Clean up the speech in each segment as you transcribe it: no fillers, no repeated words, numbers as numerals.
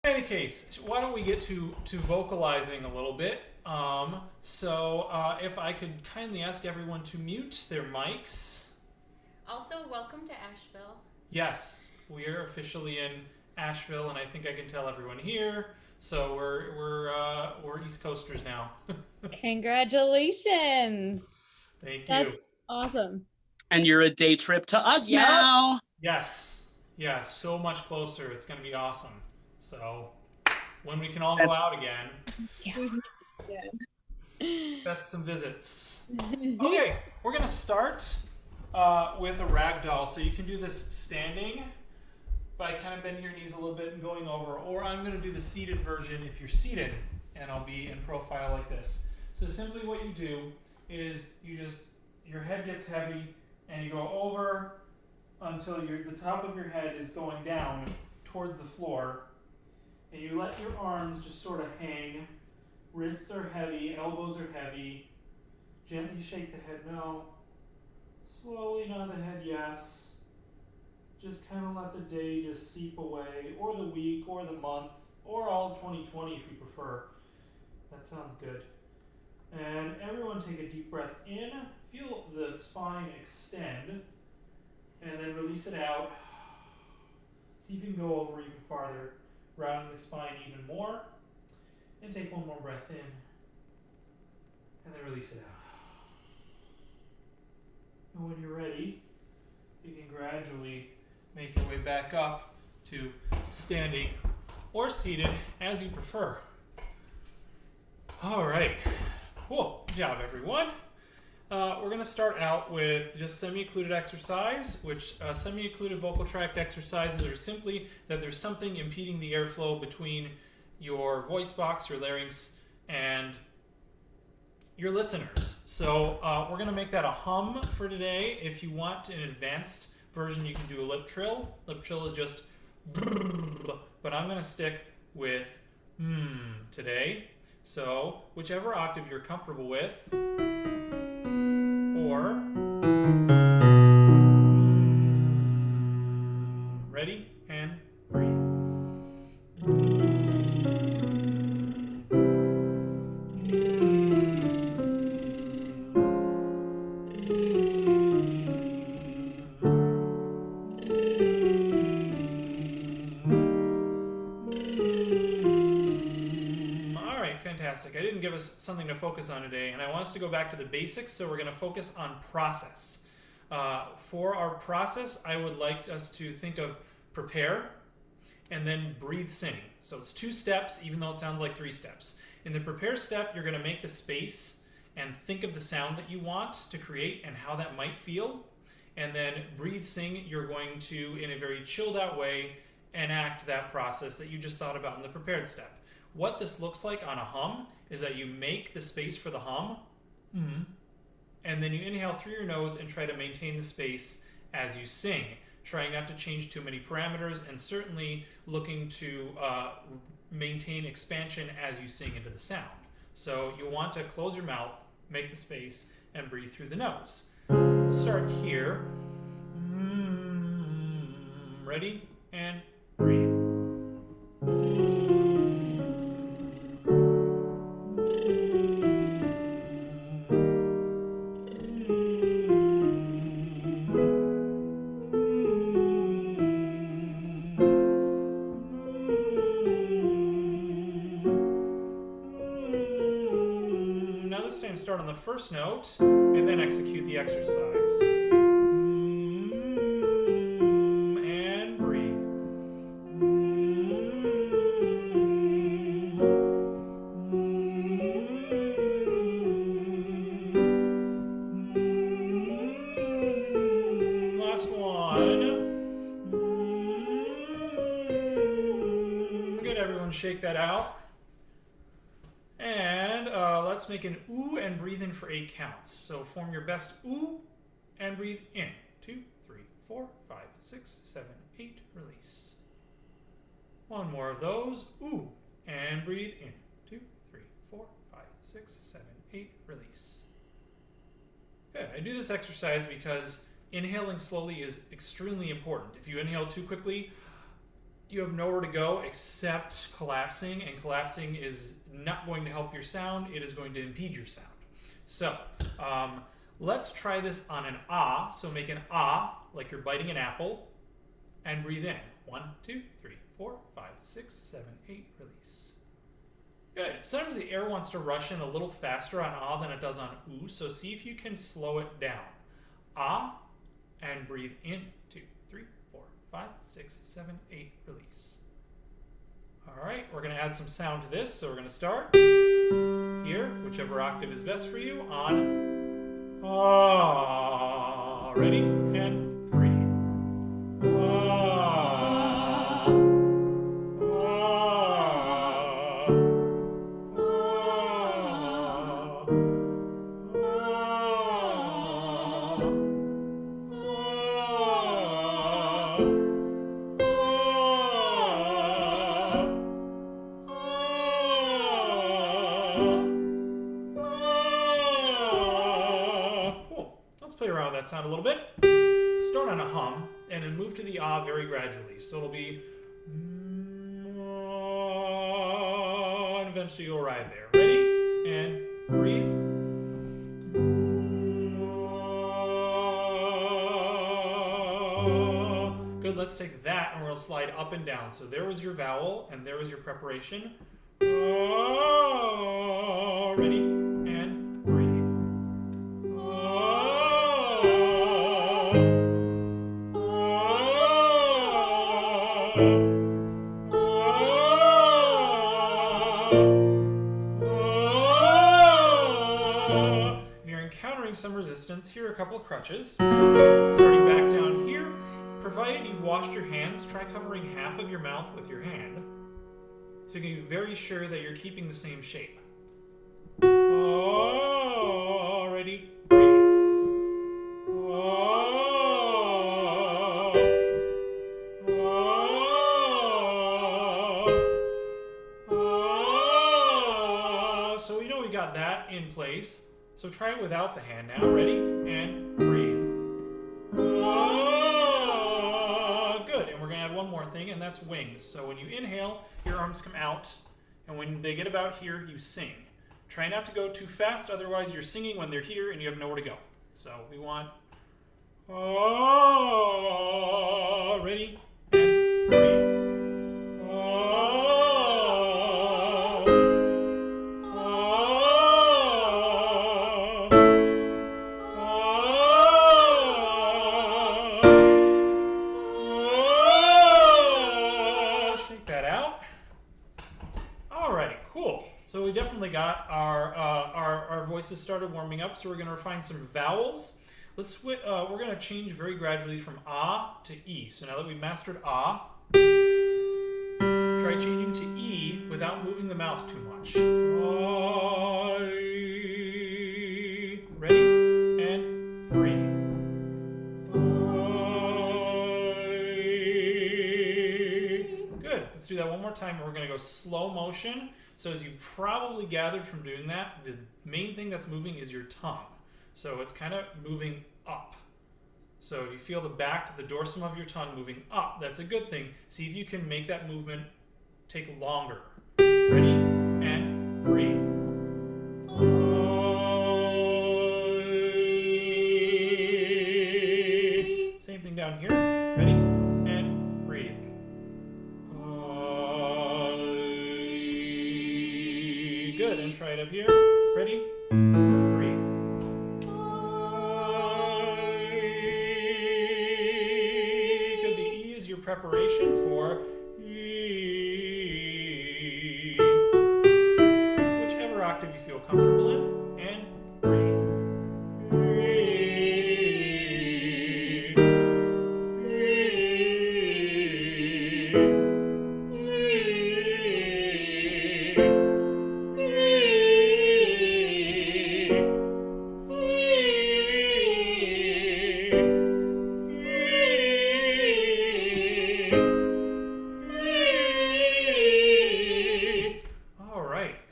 In any case, why don't we get to vocalizing a little bit? If I could kindly ask everyone to mute their mics. Also, welcome to Asheville. Yes, we are officially in Asheville, and I think I can tell everyone here. So we're East Coasters now. Congratulations. Thank That's you. awesome. And you're a day trip to us Yep. now. Yes, so much closer. It's gonna be awesome. So when we can all go out again, that's some visits. Okay, we're gonna start with a ragdoll. So you can do this standing by kind of bending your knees a little bit and going over, or I'm gonna do the seated version if you're seated, and I'll be in profile like this. So simply what you do is your head gets heavy and you go over until the top of your head is going down towards the floor, and you let your arms just sort of hang. Wrists are heavy, elbows are heavy. Gently shake the head no. Slowly nod the head yes. Just kind of let the day just seep away, or the week, or the month, or all of 2020 if you prefer. That sounds good. And everyone take a deep breath in. Feel the spine extend. And then release it out. See if you can go over even farther, rounding the spine even more. And take one more breath in. And then release it out. And when you're ready, you can gradually make your way back up to standing or seated as you prefer. All right. Cool. Good job, everyone. We're going to start out with just semi-occluded exercise, which semi-occluded vocal tract exercises are simply that there's something impeding the airflow between your voice box, your larynx, and your listeners. So we're going to make that a hum for today. If you want an advanced version, you can do a lip trill. Lip trill is just brrr, but I'm going to stick with today. So whichever octave you're comfortable with, or ready and breathe. Fantastic. I didn't give us something to focus on today, and I want us to go back to the basics, so we're going to focus on process. For our process, I would like us to think of prepare and then breathe sing. So it's 2 steps, even though it sounds like 3 steps. In the prepare step, you're going to make the space and think of the sound that you want to create and how that might feel. And then breathe sing, you're going to, in a very chilled out way, enact that process that you just thought about in the prepared step. What this looks like on a hum is that you make the space for the hum, and then you inhale through your nose and try to maintain the space as you sing, trying not to change too many parameters, and certainly looking to maintain expansion as you sing into the sound. So you want to close your mouth, make the space, and breathe through the nose. We'll start here. Ready? And breathe. Start on the first note and then execute the exercise. And breathe. Last one. Good, everyone shake that out. And let's make an ooh and breathe in for 8 counts. So form your best ooh and breathe in. 2, 3, 4, 5, 6, 7, 8, release. One more of those. Ooh and breathe in. 2, 3, 4, 5, 6, 7, 8, release. Good. I do this exercise because inhaling slowly is extremely important. If you inhale too quickly, you have nowhere to go except collapsing, and collapsing is not going to help your sound. It is going to impede your sound. So let's try this on an ah. So make an ah like you're biting an apple, and breathe in. 1, 2, 3, 4, 5, 6, 7, 8. Release. Good. Sometimes the air wants to rush in a little faster on ah than it does on ooh. So see if you can slow it down. Ah, and breathe in. 2, 3, 4, 5, 6, 7, 8. Release. All right, we're going to add some sound to this. So we're going to start here, whichever octave is best for you, on ah. Ready? And breathe. Ah. Play around with that sound a little bit. Start on a hum and then move to the ah very gradually. So it'll be and eventually you'll arrive there. Ready? And breathe. Good, let's take that and we'll slide up and down. So there was your vowel and there was your preparation. Ready? And breathe. Some resistance, here are a couple of crutches. Starting back down here, provided you've washed your hands, try covering half of your mouth with your hand so you can be very sure that you're keeping the same shape. Ready? Breathe. So we know we got that in place. So try it without the hand now. Ready? And breathe. Good. And we're going to add one more thing, and that's wings. So when you inhale, your arms come out. And when they get about here, you sing. Try not to go too fast, otherwise you're singing when they're here and you have nowhere to go. So we want... ready? And breathe. So we definitely got our voices started warming up. So we're going to refine some vowels. Let's we're going to change very gradually from ah to e. So now that we've mastered ah, try changing to e without moving the mouth too much. Ready? And breathe. Good. Let's do that one more time. And we're going to go slow motion. So as you probably gathered from doing that, the main thing that's moving is your tongue. So it's kind of moving up. So if you feel the back, the dorsum of your tongue moving up, that's a good thing. See if you can make that movement take longer. Ready? And breathe. Same thing down here. Ready? And breathe. Good, and try it up here. Ready? Breathe. Good, the E is your preparation for E. Whichever octave you feel comfortable in, and breathe.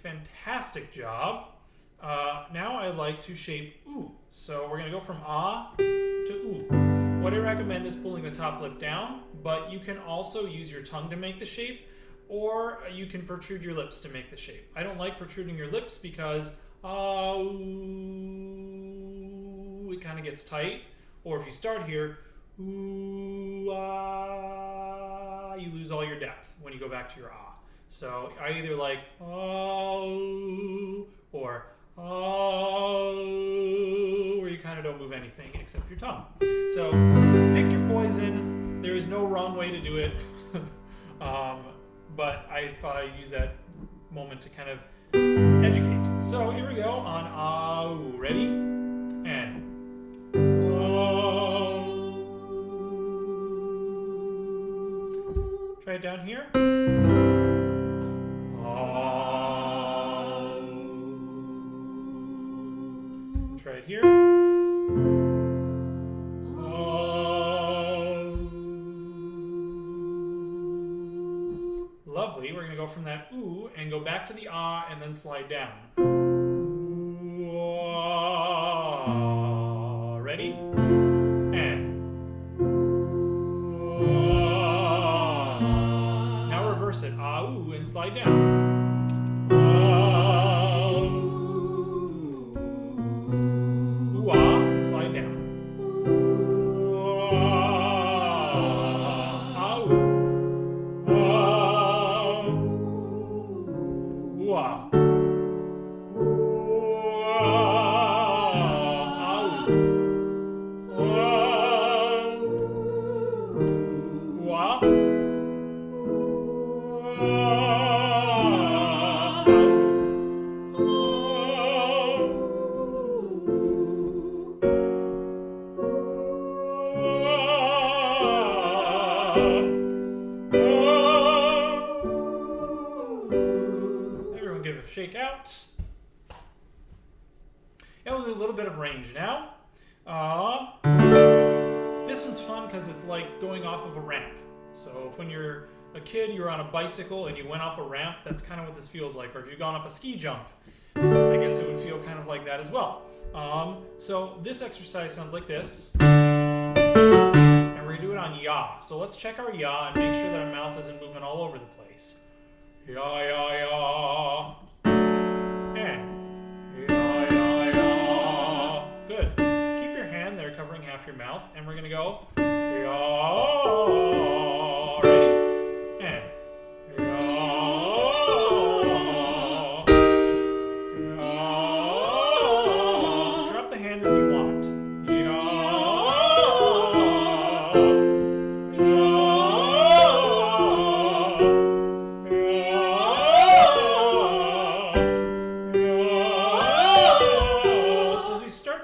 Fantastic job. Now I like to shape ooh. So we're going to go from ah to ooh. what I recommend is pulling the top lip down, but you can also use your tongue to make the shape, or you can protrude your lips to make the shape. I don't like protruding your lips because it kind of gets tight. Or if you start here, you lose all your depth when you go back to your ah. So I either like or where you kind of don't move anything except your tongue. So pick your poison. There is no wrong way to do it. But I thought I'd use that moment to kind of educate. So here we go on ah-oo. Ready? And try it down here. Try it here. Lovely. We're going to go from that ooh and go back to the ah and then slide down. Ready? And now reverse it. Ah, ooh, and slide down. Ooh, ah, and slide down. Ah, ooh. Ooh, ah. Everyone give it a shake out. And we'll do a little bit of range now. This one's fun because it's like going off of a ramp. So if when you're a kid, you're on a bicycle and you went off a ramp, that's kind of what this feels like. Or if you've gone off a ski jump, I guess it would feel kind of like that as well. So this exercise sounds like this. And we're going to do it on ya. So let's check our ya and make sure that our mouth isn't moving all over the place. Ya, ya, ya. And ya, ya, ya. Good. Keep your hand there covering half your mouth. And we're going to go ya. Ready? And ya. Ya. Drop the hand as you want. Ya.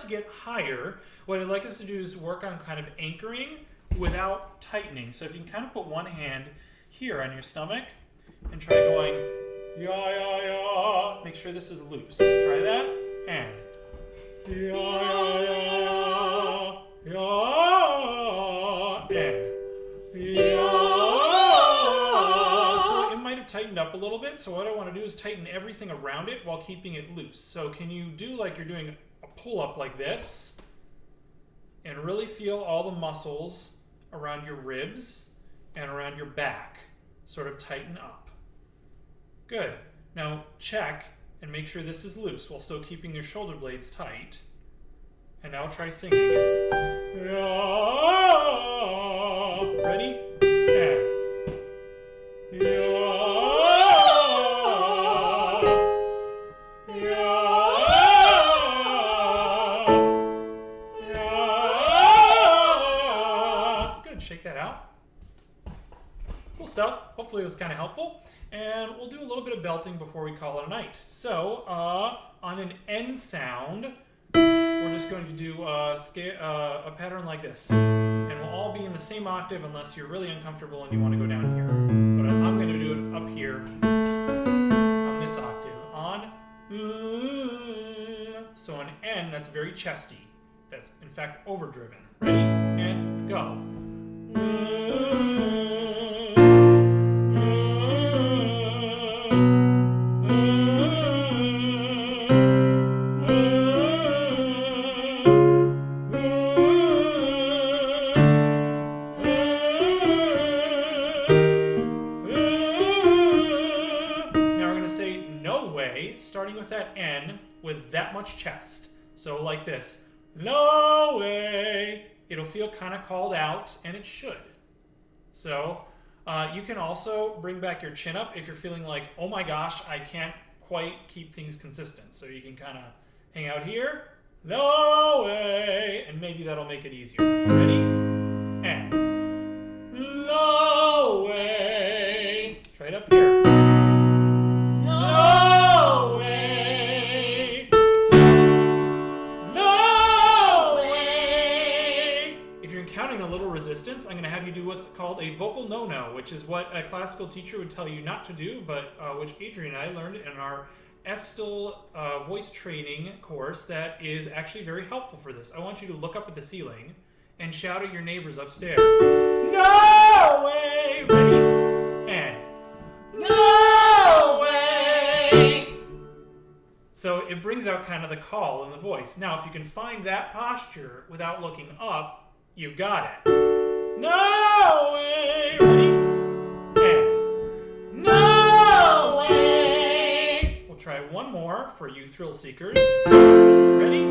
To get higher, what I'd like us to do is work on kind of anchoring without tightening. So if you can kind of put one hand here on your stomach and try going ya ya ya. Make sure this is loose. Try that and ya ya ya ya and ya. So it might have tightened up a little bit. So what I want to do is tighten everything around it while keeping it loose. So can you do like you're doing a pull up like this and really feel all the muscles around your ribs and around your back sort of tighten up. Good. Now check and make sure this is loose while still keeping your shoulder blades tight. And now try singing. Ready? And shake that out. Cool stuff. Hopefully it was kind of helpful. And we'll do a little bit of belting before we call it a night. So on an N sound, we're just going to do a pattern like this. And we'll all be in the same octave unless you're really uncomfortable and you want to go down here. But I'm going to do it up here on this octave. On. So on N, that's very chesty. That's in fact overdriven. Ready? And go. way, starting with that N with that much chest. So like this. No way. It'll feel kind of called out, and it should. So you can also bring back your chin up if you're feeling like, oh my gosh, I can't quite keep things consistent. So you can kind of hang out here. No way. And maybe that'll make it easier. Ready? And. No way. Try it up here. No way. No way. If you're encountering a little resistance, I'm going to have you do what's called a vocal no-no, which is what a classical teacher would tell you not to do, but which Adrian and I learned in our Estel voice training course that is actually very helpful for this. I want you to look up at the ceiling and shout at your neighbors upstairs. No way! Ready? And. No way! So it brings out kind of the call in the voice. Now, if you can find that posture without looking up, you've got it. No way! Ready? And. No way! We'll try one more for you thrill seekers. Ready?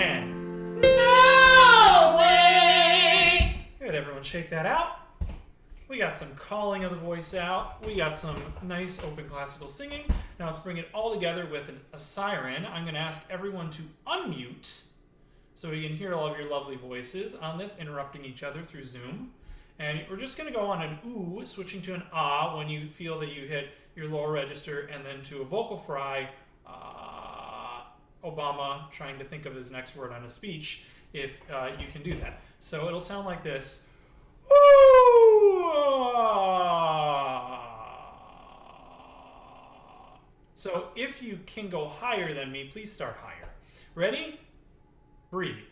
And. No way! Good, everyone shake that out. We got some calling of the voice out. We got some nice open classical singing. Now let's bring it all together with a siren. I'm going to ask everyone to unmute so we can hear all of your lovely voices on this, interrupting each other through Zoom. And we're just going to go on an ooh, switching to an ah when you feel that you hit your lower register, and then to a vocal fry, Obama trying to think of his next word on a speech, if you can do that. So it'll sound like this. So if you can go higher than me, please start higher. Ready? Breathe.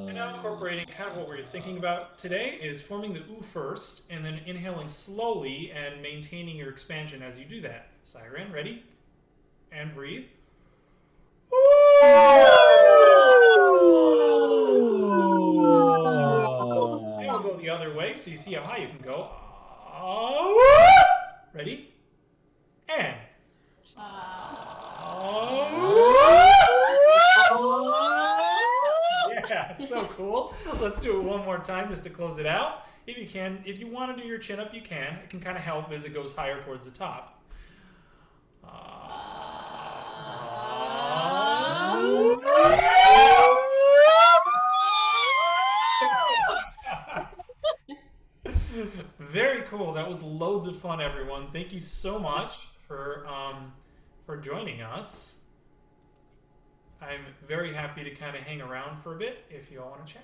And now incorporating kind of what we're thinking about today is forming the ooh first and then inhaling slowly and maintaining your expansion as you do that. Siren, ready? And breathe. And we'll go the other way so you see how high you can go. Ready? And. Yeah, so cool. Let's do it one more time just to close it out. If you can, if you want to do your chin up, you can. It can kind of help as it goes higher towards the top. Very cool. That was loads of fun, everyone. Thank you so much for joining us. I'm very happy to kind of hang around for a bit if you all want to chat.